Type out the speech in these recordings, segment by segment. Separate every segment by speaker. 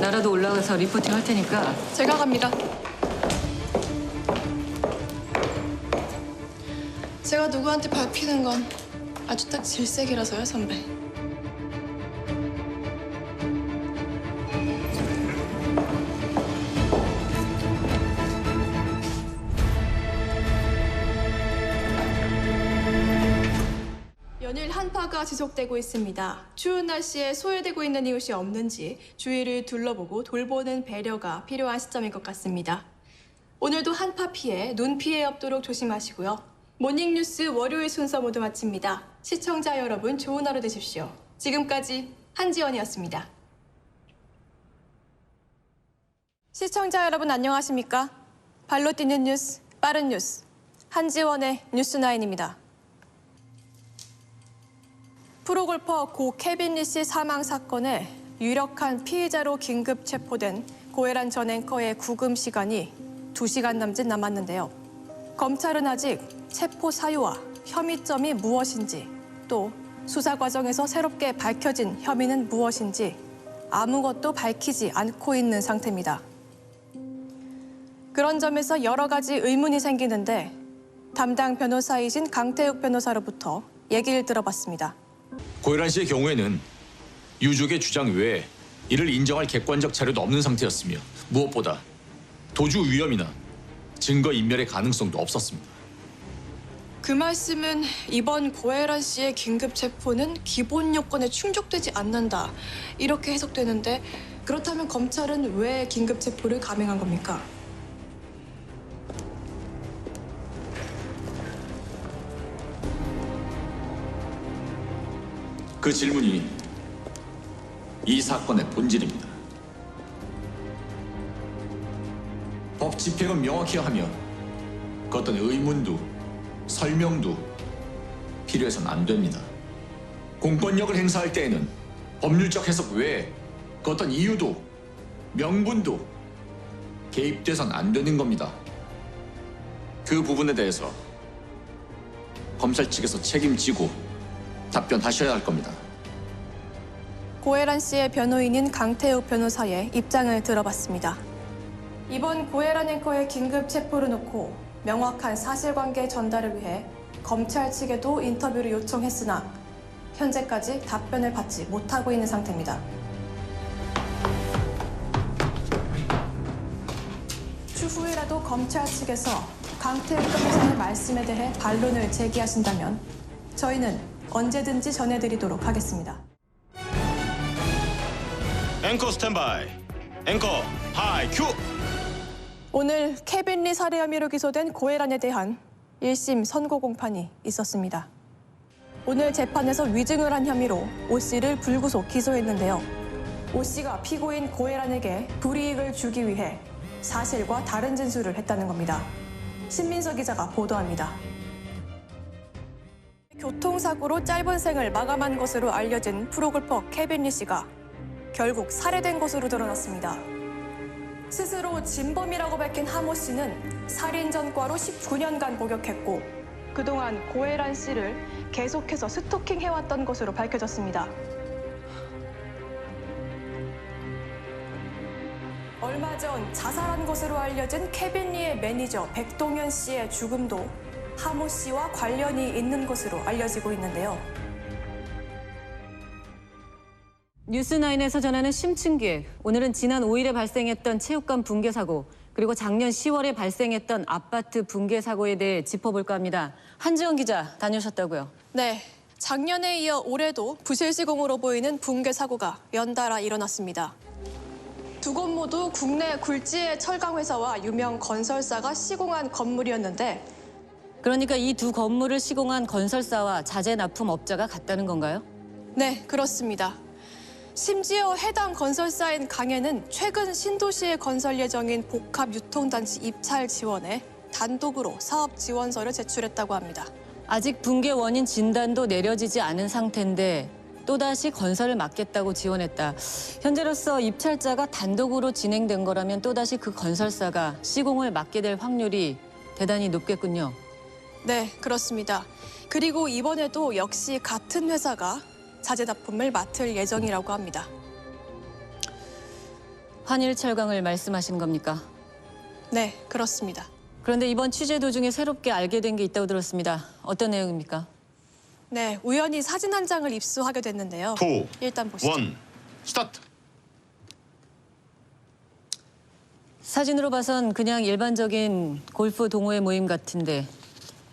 Speaker 1: 나라도 올라가서 리포팅 할 테니까.
Speaker 2: 제가 갑니다. 제가 누구한테 밟히는 건 아주 딱 질색이라서요, 선배. 연일 한파가 지속되고 있습니다. 추운 날씨에 소외되고 있는 이웃이 없는지 주위를 둘러보고 돌보는 배려가 필요한 시점인 것 같습니다. 오늘도 한파 피해, 눈 피해 없도록 조심하시고요. 모닝뉴스 월요일 순서 모두 마칩니다. 시청자 여러분 좋은 하루 되십시오. 지금까지 한지원이었습니다. 시청자 여러분 안녕하십니까? 발로 뛰는 뉴스, 빠른 뉴스, 한지원의 뉴스9입니다. 프로골퍼 고 케빈 씨 사망 사건에 유력한 피의자로 긴급 체포된 고혜란 전 앵커의 구금 시간이 2시간 남짓 남았는데요. 검찰은 아직 체포 사유와 혐의점이 무엇인지, 또 수사 과정에서 새롭게 밝혀진 혐의는 무엇인지 아무것도 밝히지 않고 있는 상태입니다. 그런 점에서 여러 가지 의문이 생기는데 담당 변호사이신 강태욱 변호사로부터 얘기를 들어봤습니다.
Speaker 3: 고혜란 씨의 경우에는 유족의 주장 외에 이를 인정할 객관적 자료도 없는 상태였으며 무엇보다 도주 위험이나 증거 인멸의 가능성도 없었습니다.
Speaker 2: 그 말씀은 이번 고혜란 씨의 긴급 체포는 기본 요건에 충족되지 않는다, 이렇게 해석되는데, 그렇다면 검찰은 왜 긴급 체포를 감행한 겁니까?
Speaker 3: 그 질문이 이 사건의 본질입니다. 법 집행은 명확히 하며 그 어떤 의문도 설명도 필요해서는 안 됩니다. 공권력을 행사할 때에는 법률적 해석 외에 그 어떤 이유도 명분도 개입돼서는 안 되는 겁니다. 그 부분에 대해서 검찰 측에서 책임지고 답변하셔야 할 겁니다.
Speaker 2: 고혜란 씨의 변호인인 강태욱 변호사의 입장을 들어봤습니다. 이번 고혜란 앵커의 긴급 체포를 놓고 명확한 사실관계 전달을 위해 검찰 측에도 인터뷰를 요청했으나 현재까지 답변을 받지 못하고 있는 상태입니다. 추후에라도 검찰 측에서 강태욱 변호사의 말씀에 대해 반론을 제기하신다면 저희는 언제든지 전해드리도록 하겠습니다.
Speaker 4: 앵커 스탠바이. 앵커 하이 큐.
Speaker 2: 오늘 케빈 리 살해 혐의로 기소된 고혜란에 대한 1심 선고 공판이 있었습니다. 오늘 재판에서 위증을 한 혐의로 오 씨를 불구속 기소했는데요. 오 씨가 피고인 고혜란에게 불이익을 주기 위해 사실과 다른 진술을 했다는 겁니다. 신민서 기자가 보도합니다. 교통사고로 짧은 생을 마감한 것으로 알려진 프로골퍼 케빈 리 씨가 결국 살해된 것으로 드러났습니다. 스스로 진범이라고 밝힌 하모 씨는 살인 전과로 19년간 복역했고 그동안 고혜란 씨를 계속해서 스토킹해왔던 것으로 밝혀졌습니다. 얼마 전 자살한 것으로 알려진 케빈 리의 매니저 백동현 씨의 죽음도 하모 씨와 관련이 있는 것으로 알려지고 있는데요.
Speaker 1: 뉴스9에서 전하는 심층기획. 오늘은 지난 5일에 발생했던 체육관 붕괴 사고, 그리고 작년 10월에 발생했던 아파트 붕괴 사고에 대해 짚어볼까 합니다. 한지원 기자 다녀오셨다고요?
Speaker 2: 네, 작년에 이어 올해도 부실 시공으로 보이는 붕괴 사고가 연달아 일어났습니다. 두 곳 모두 국내 굴지의 철강 회사와 유명 건설사가 시공한 건물이었는데,
Speaker 1: 그러니까 이 두 건물을 시공한 건설사와 자재 납품업자가 같다는 건가요?
Speaker 2: 네, 그렇습니다. 심지어 해당 건설사인 강해는 최근 신도시에 건설 예정인 복합 유통단지 입찰 지원에 단독으로 사업 지원서를 제출했다고 합니다.
Speaker 1: 아직 붕괴 원인 진단도 내려지지 않은 상태인데 또다시 건설을 맡겠다고 지원했다. 현재로서 입찰자가 단독으로 진행된 거라면 또다시 그 건설사가 시공을 맡게 될 확률이 대단히 높겠군요.
Speaker 2: 네, 그렇습니다. 그리고 이번에도 역시 같은 회사가 자재 납품을 맡을 예정이라고 합니다.
Speaker 1: 환일철강을 말씀하신 겁니까?
Speaker 2: 네, 그렇습니다.
Speaker 1: 그런데 이번 취재 도중에 새롭게 알게 된 게 있다고 들었습니다. 어떤 내용입니까?
Speaker 2: 네, 우연히 사진 한 장을 입수하게 됐는데요.
Speaker 4: 2,
Speaker 2: 일단 보시죠.
Speaker 4: 1, 스타트.
Speaker 1: 사진으로 봐선 그냥 일반적인 골프 동호회 모임 같은데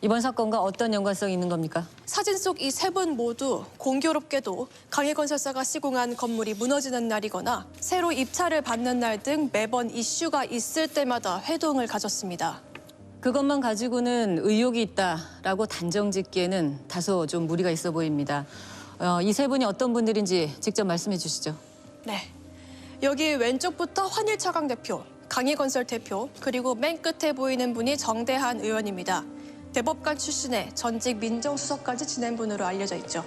Speaker 1: 이번 사건과 어떤 연관성이 있는 겁니까?
Speaker 2: 사진 속 이 세 분 모두 공교롭게도 강희건설사가 시공한 건물이 무너지는 날이거나 새로 입찰을 받는 날 등 매번 이슈가 있을 때마다 회동을 가졌습니다.
Speaker 1: 그것만 가지고는 의혹이 있다라고 단정짓기에는 다소 좀 무리가 있어 보입니다. 이 세 분이 어떤 분들인지 직접 말씀해 주시죠.
Speaker 2: 네, 여기 왼쪽부터 환일철강 대표, 강희건설 대표, 그리고 맨 끝에 보이는 분이 정대한 의원입니다. 대법관 출신의 전직 민정수석까지 지낸 분으로 알려져 있죠.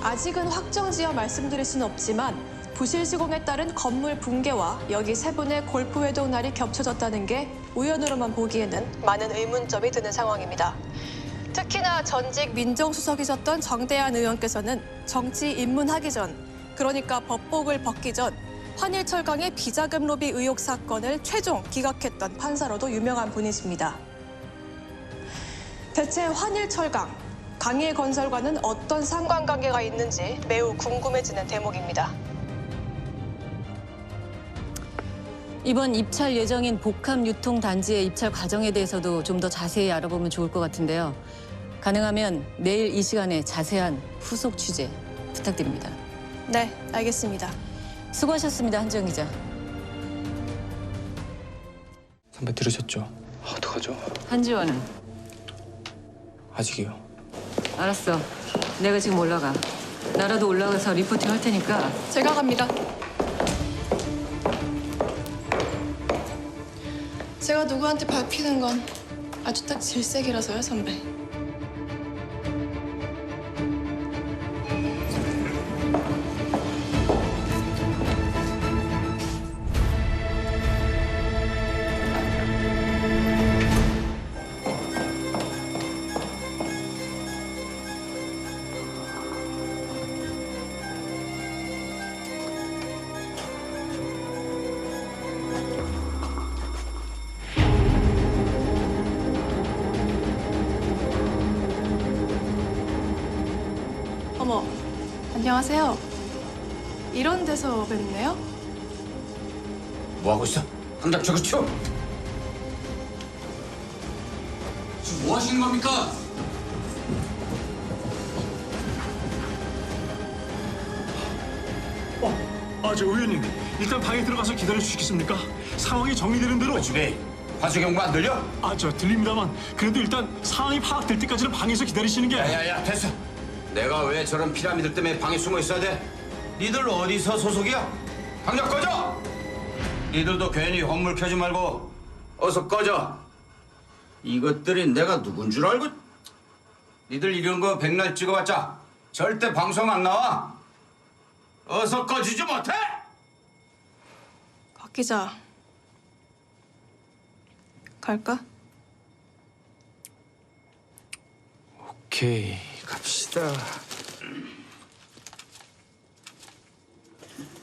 Speaker 2: 아직은 확정지어 말씀드릴 수는 없지만 부실 시공에 따른 건물 붕괴와 여기 세 분의 골프 회동 날이 겹쳐졌다는 게 우연으로만 보기에는 많은 의문점이 드는 상황입니다. 특히나 전직 민정수석이셨던 정대한 의원께서는 정치 입문하기 전, 그러니까 법복을 벗기 전 환일철강의 비자금 로비 의혹 사건을 최종 기각했던 판사로도 유명한 분이십니다. 대체 환일철강, 강일건설과는 어떤 상관관계가 있는지 매우 궁금해지는 대목입니다.
Speaker 1: 이번 입찰 예정인 복합유통단지의 입찰 과정에 대해서도 좀 더 자세히 알아보면 좋을 것 같은데요. 가능하면 내일 이 시간에 자세한 후속 취재 부탁드립니다.
Speaker 2: 네, 알겠습니다.
Speaker 1: 수고하셨습니다, 한지영 기자.
Speaker 5: 선배 들으셨죠? 어떡하죠?
Speaker 1: 한지원은?
Speaker 5: 아직이요.
Speaker 1: 알았어. 내가 지금 올라가. 나라도 올라가서 리포팅 할 테니까.
Speaker 2: 제가 갑니다. 제가 누구한테 밟히는 건 아주 딱 질색이라서요, 선배. 어머, 안녕하세요. 이런 데서 뵙네요?
Speaker 6: 뭐 하고 있어? 당장 저거 치워! 지금 뭐 하시는 겁니까?
Speaker 7: 저 의원님, 일단 방에 들어가서 기다려 주시겠습니까? 상황이 정리되는 대로.
Speaker 6: 집에 화수 경고 안 들려?
Speaker 7: 저 들립니다만 그래도 일단 상황이 파악될 때까지는 방에서 기다리시는 게.
Speaker 6: 야야야 됐어. 내가 왜 저런 피라미드 때문에 방에 숨어 있어야 돼? 니들 어디서 소속이야? 당장 꺼져! 니들도 괜히 헛물 켜지 말고 어서 꺼져. 이것들이 내가 누군 줄 알고? 니들 이런 거 백날 찍어봤자 절대 방송 안 나와. 어서 꺼지지 못해?
Speaker 2: 박 기자, 갈까?
Speaker 5: 오케이, 갑시다.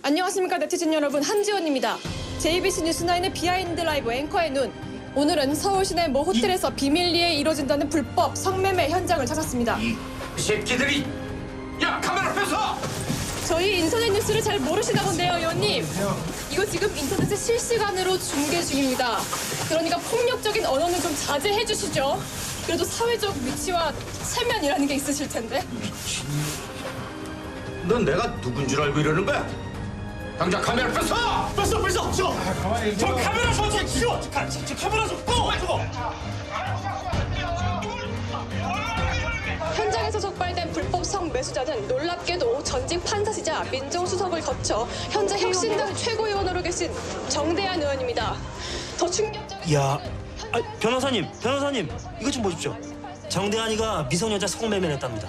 Speaker 2: 안녕하십니까, 네티즌 여러분. 한지원입니다. JBC 뉴스9의 비하인드 라이브 앵커의 눈. 오늘은 서울 시내 모 호텔에서 비밀리에 이뤄진다는 불법 성매매 현장을 찾았습니다.
Speaker 6: 이 새끼들이! 야 카메라 펴서!
Speaker 2: 저희 인터넷 뉴스를 잘 모르시나 본데요, 의원님. 이거 지금 인터넷에 실시간으로 중계 중입니다. 그러니까 폭력적인 언어는 좀 자제해 주시죠. 그래도 사회적 위치와 체면이라는 게 있으실 텐데.
Speaker 6: 넌 내가 누군 줄 알고 이러는 거야? 당장 카메라 뺐어!
Speaker 7: 뺐어! 저 카메라 좀 치워! 저 카메라 좀 꺼! 저거!
Speaker 2: 현장에서 적발된 불법 성매수자는 놀랍게도 전직 판사시자 민정수석을 거쳐 현재 혁신당 최고위원으로 계신 정대한 의원입니다. 더 충격적인
Speaker 8: 야,
Speaker 2: 것은
Speaker 8: 변호사님, 이것 좀 보십시오. 정대한이가 미성년자 성매매를 했답니다.